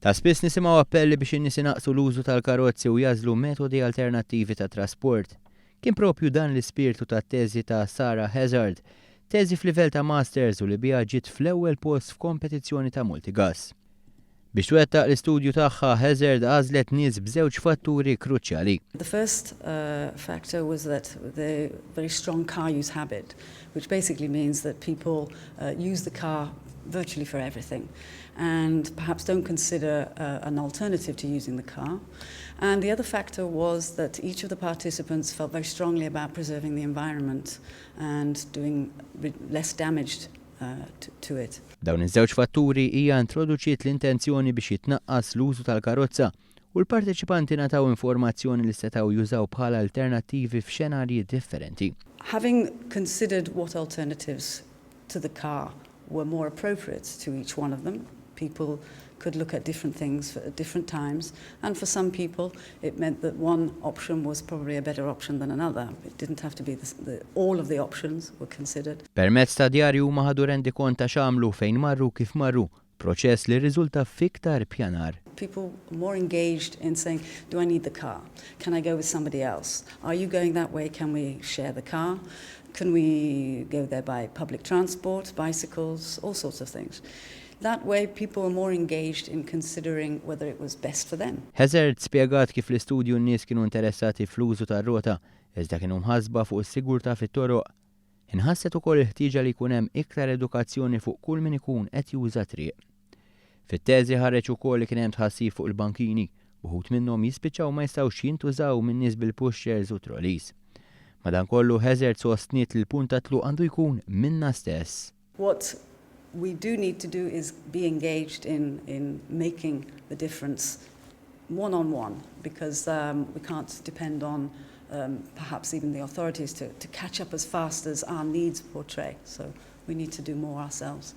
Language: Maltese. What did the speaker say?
Ta' spiss nisimgħu appelli biex in-nies inaqsu l-użu tal-karozzi u jażlu metodi alternattivi ta' trasport. Kien propju dan l-ispirtu tat-teżi ta' Sara Hazzard, teżi f'livell ta' masters u li biha ġiet fl-ewwel post f'kompetizzjoni ta' multigas. Biex twettaq l-istudju tagħha Hazzard għażlet nies b'żewġ fatturi kruċjali. The first factor was that the very strong car use habit, which basically means that people use the car virtually for everything and perhaps don't consider an alternative to using the car. And the other factor was that each of the participants felt very strongly about preserving the environment and doing less damage to it. Dawn iż-żewġ fatturi hija introduċiet l-intenzjoni biex jitnaqqas l-użu tal-karozza u l-parteċipanti nataw informazzjoni li setgħu jużaw bħala alternattivi f'xenarji differenti. Having considered what alternatives to the car were more appropriate to each one of them, people could look at different things at different times, and for some people it meant that one option was probably a better option than another. It didn't have to be all of the options were considered. Permezz ta' djarju huma ħadu rendi kont ta' x'għamlu fejn marru kif marru, proċess li riżulta fiktar pjanar. People are more engaged in saying, do I need the car? Can I go with somebody else? Are you going that way? Can we share the car? Can we go there by public transport, bicycles, all sorts of things? That way people are more engaged in considering whether it was best for them. Hazzard spjegat kif l-istudju n-nies kienu interessati fl-użu tar-rota, iżda kienu mħassba fuq is-sigurtà fit-toroq. Inħasset ukoll il-ħtieġa li jkun hemm iktar edukazzjoni fuq kull min ikun qed juża triq. Fit-teżi ħareġ ukoll li kien hemm tħassib fuq il-bankini, uħud minnhom jispiċċaw ma jistgħux jintużaw minn nies bil-pushchairs u trolleys. Madankollu Hazzard sostniet li l-punt tat-tluq għandu jkun minna stess. What we do need to do is be engaged in making the difference one-on-one, because we can't depend on perhaps even the authorities to catch up as fast as our needs portray. So we need to do more ourselves.